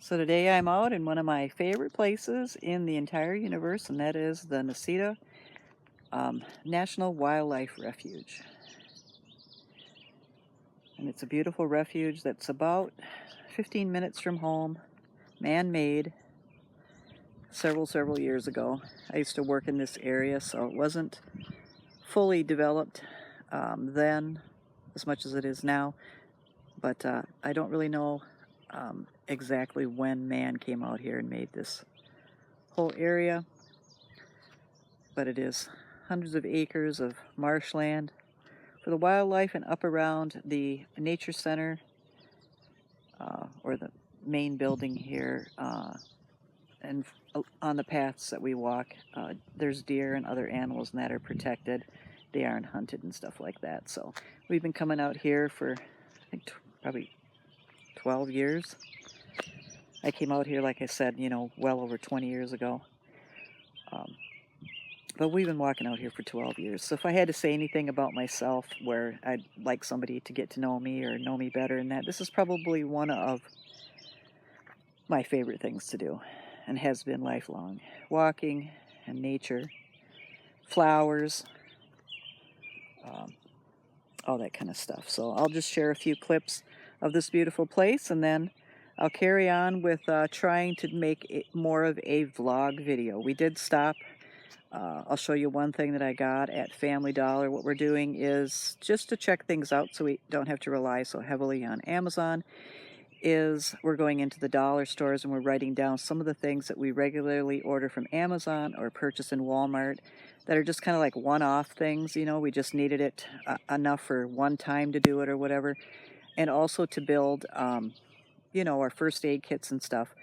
So today I'm out in one of my favorite places in the entire universe, and that is the Necedah National Wildlife Refuge. And it's a beautiful refuge that's about 15 minutes from home, man-made, several years ago. I used to work in this area, so it wasn't fully developed then as much as it is now. But I don't really know exactly when man came out here and made this whole area. But it is hundreds of acres of marshland for the wildlife, and up around the nature center or the main building here, and on the paths that we walk, there's deer and other animals and that are protected. They aren't hunted and stuff like that. So we've been coming out here for I think probably 12 years. I came out here, like I said, well over 20 years ago. But we've been walking out here for 12 years. So if I had to say anything about myself where I'd like somebody to get to know me or know me better, and that this is probably one of my favorite things to do and has been lifelong. Walking and nature, flowers, all that kind of stuff. So I'll just share a few clips of this beautiful place, and then I'll carry on with trying to make it more of a vlog video. We did stop. I'll show you one thing that I got at Family Dollar. What we're doing is just to check things out so we don't have to rely so heavily on Amazon, is we're going into the dollar stores and we're writing down some of the things that we regularly order from Amazon or purchase in Walmart that are just kind of like one-off things. We just needed it enough for one time to do it or whatever. And also to build, our first aid kits and stuff.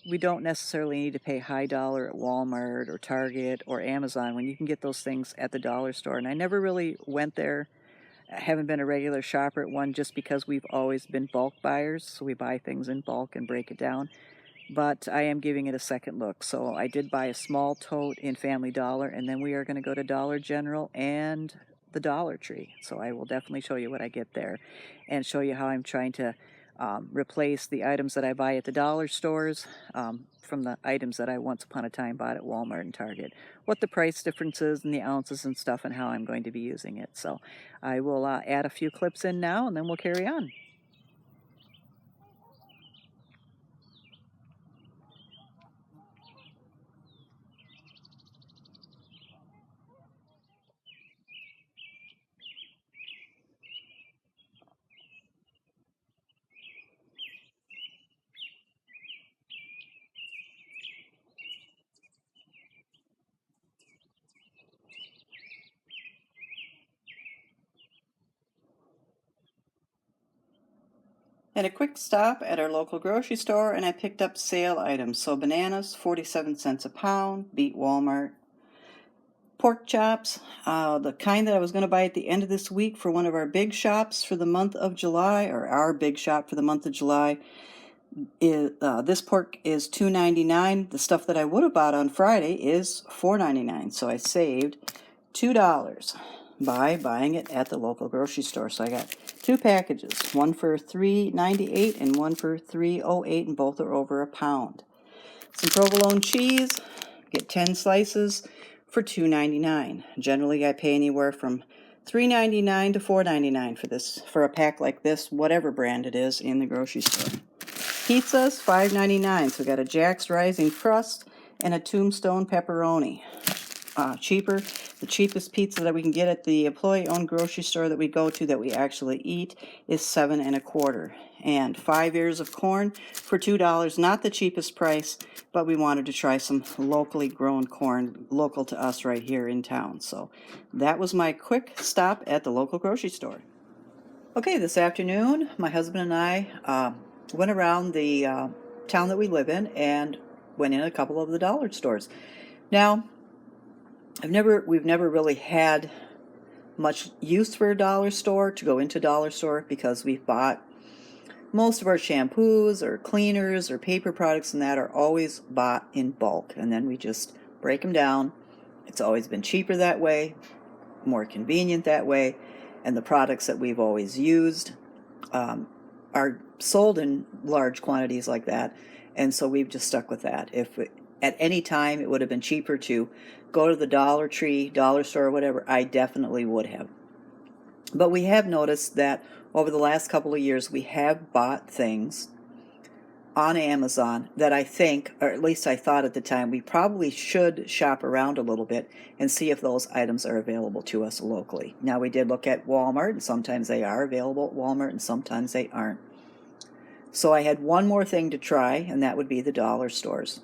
We don't necessarily need to pay high dollar at Walmart or Target or Amazon when you can get those things at the dollar store. And I never really went there. I haven't been a regular shopper at one just because we've always been bulk buyers. So we buy things in bulk and break it down. But I am giving it a second look. So I did buy a small tote in Family Dollar, and then we are going to go to Dollar General and the Dollar Tree. So I will definitely show you what I get there and show you how I'm trying to replace the items that I buy at the dollar stores from the items that I once upon a time bought at Walmart and Target. What the price difference is and the ounces and stuff, and how I'm going to be using it. So I will add a few clips in now, and then we'll carry on. Had a quick stop at our local grocery store, and I picked up sale items. So bananas, 47 cents a pound, beat Walmart. Pork chops, the kind that I was going to buy at the end of this week for one of our big shops for the month of July, or our big shop for the month of July. This pork is $2.99. The stuff that I would have bought on Friday is $4.99. So I saved $2 by buying it at the local grocery store. So I got two packages, one for $3.98 and one for $3.08, and both are over a pound. Some provolone cheese, get 10 slices for $2.99. Generally, I pay anywhere from $3.99 to $4.99 for a pack like this, whatever brand it is in the grocery store. Pizzas, $5.99. So we got a Jack's Rising Crust and a Tombstone Pepperoni. Cheaper. The cheapest pizza that we can get at the employee-owned grocery store that we go to that we actually eat is $7.25. And 5 ears of corn for $2. Not the cheapest price, but we wanted to try some locally grown corn, local to us right here in town. So that was my quick stop at the local grocery store. Okay, this afternoon, my husband and I went around the town that we live in and went in a couple of the dollar stores. Now, we've never really had much use for a dollar store, to go into a dollar store, because we've bought most of our shampoos or cleaners or paper products and that are always bought in bulk, and then we just break them down. It's always been cheaper that way, more convenient that way, and the products that we've always used are sold in large quantities like that, and so we've just stuck with that. If at any time it would have been cheaper to go to the Dollar Tree, dollar store, or whatever, I definitely would have. But we have noticed that over the last couple of years, we have bought things on Amazon that I think, or at least I thought at the time, we probably should shop around a little bit and see if those items are available to us locally. Now, we did look at Walmart, and sometimes they are available at Walmart, and sometimes they aren't. So I had one more thing to try, and that would be the dollar stores.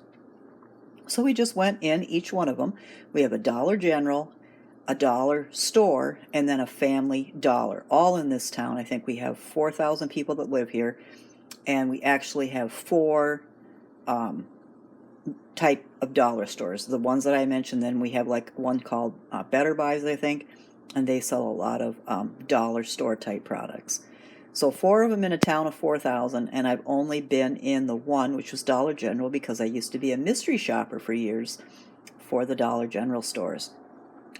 So we just went in each one of them. We have a Dollar General, a dollar store, and then a Family Dollar, all in this town. I think we have 4,000 people that live here, and we actually have 4 type of dollar stores. The ones that I mentioned, then we have like one called Better Buys, I think, and they sell a lot of dollar store type products. So 4 of them in a town of 4,000, and I've only been in the one, which was Dollar General, because I used to be a mystery shopper for years for the Dollar General stores.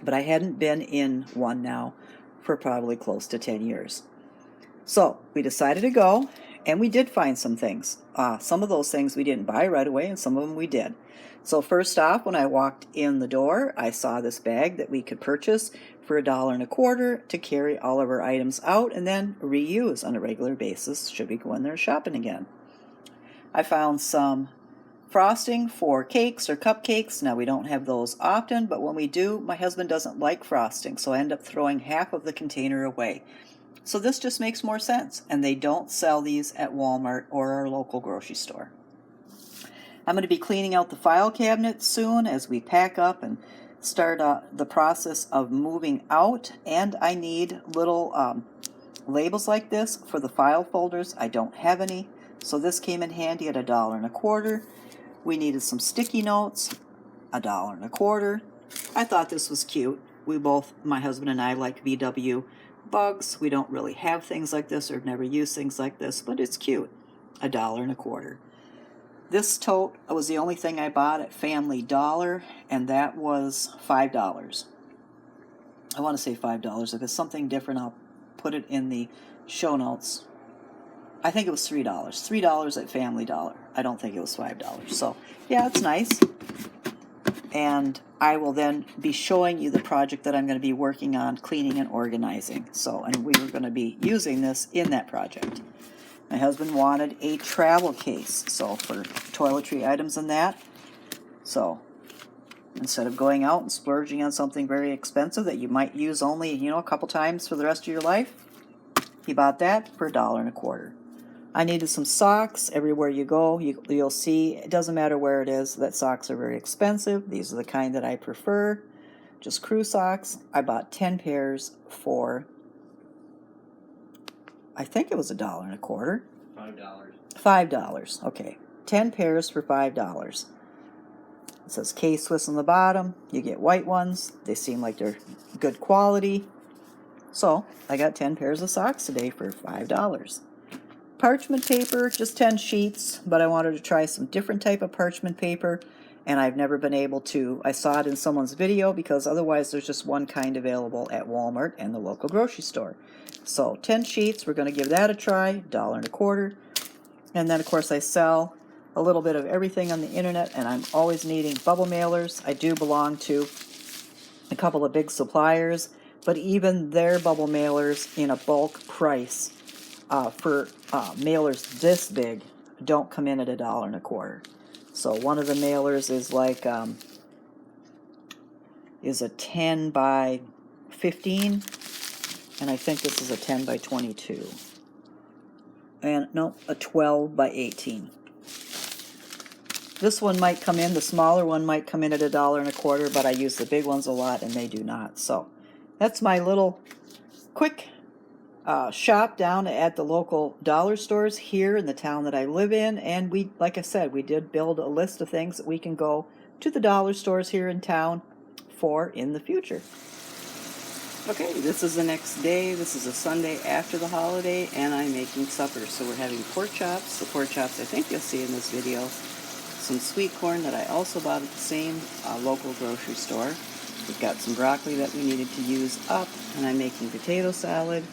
But I hadn't been in one now for probably close to 10 years. So we decided to go, and we did find some things. Some of those things we didn't buy right away, and some of them we did. So first off, when I walked in the door, I saw this bag that we could purchase for $1.25 to carry all of our items out and then reuse on a regular basis should we go in there shopping again. I found some frosting for cakes or cupcakes. Now, we don't have those often, but when we do, my husband doesn't like frosting, so I end up throwing half of the container away. So this just makes more sense, and they don't sell these at Walmart or our local grocery store. I'm going to be cleaning out the file cabinet soon as we pack up and start the process of moving out, and I need little labels like this for the file folders. I don't have any, so this came in handy at $1.25. We needed some sticky notes, $1.25. I thought this was cute. We both, my husband and I, like VW bugs. We don't really have things like this or have never used things like this, but it's cute. $1.25. This tote was the only thing I bought at Family Dollar, and that was $5. I want to say $5. If it's something different, I'll put it in the show notes. I think it was $3. $3 at Family Dollar. I don't think it was $5. So, yeah, it's nice. And I will then be showing you the project that I'm going to be working on, cleaning and organizing. So, and we were going to be using this in that project. My husband wanted a travel case, so for toiletry items and that. So, instead of going out and splurging on something very expensive that you might use only, a couple times for the rest of your life, he bought that for $1.25. I needed some socks. Everywhere you go, you'll see, it doesn't matter where it is, that socks are very expensive. These are the kind that I prefer, just crew socks. I bought 10 pairs for, I think it was $1.25. $5. $5, okay. 10 pairs for $5. It says K-Swiss on the bottom. You get white ones. They seem like they're good quality. So, I got 10 pairs of socks today for $5. Parchment paper, just 10 sheets, but I wanted to try some different type of parchment paper, and I've never been able to. I saw it in someone's video because otherwise there's just one kind available at Walmart and the local grocery store. So 10 sheets, we're going to give that a try, $1.25. And then, of course, I sell a little bit of everything on the internet, and I'm always needing bubble mailers. I do belong to a couple of big suppliers, but even their bubble mailers in a bulk price for mailers this big don't come in at $1.25. So one of the mailers is like is a 10 by 15, and I think this is a 10 by 22. And no, a 12 by 18. This one might come in, the smaller one might come in at $1.25, but I use the big ones a lot and they do not. So that's my little quick shop down at the local dollar stores here in the town that I live in. And we, like I said, we did build a list of things that we can go to the dollar stores here in town for in the future. Okay, this is the next day. This is a Sunday after the holiday, and I'm making supper. So we're having pork chops. The pork chops I think you'll see in this video. Some sweet corn that I also bought at the same local grocery store. We've got some broccoli that we needed to use up, and I'm making potato salad,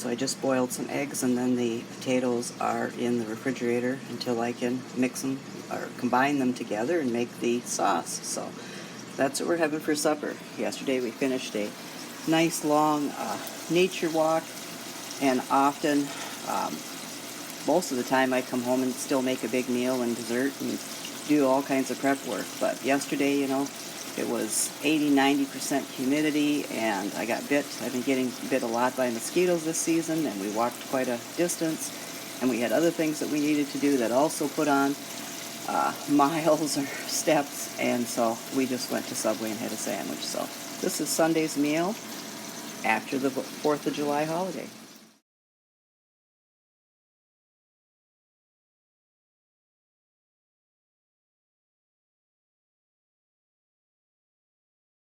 So I just boiled some eggs, and then the potatoes are in the refrigerator until I can mix them or combine them together and make the sauce. So that's what we're having for supper. Yesterday we finished a nice long nature walk, and often, most of the time, I come home and still make a big meal and dessert and do all kinds of prep work. But yesterday, it was 80-90% humidity, and I got bit. I've been getting bit a lot by mosquitoes this season, and we walked quite a distance, and we had other things that we needed to do that also put on miles or steps, and so we just went to Subway and had a sandwich. So this is Sunday's meal after the 4th of July holiday.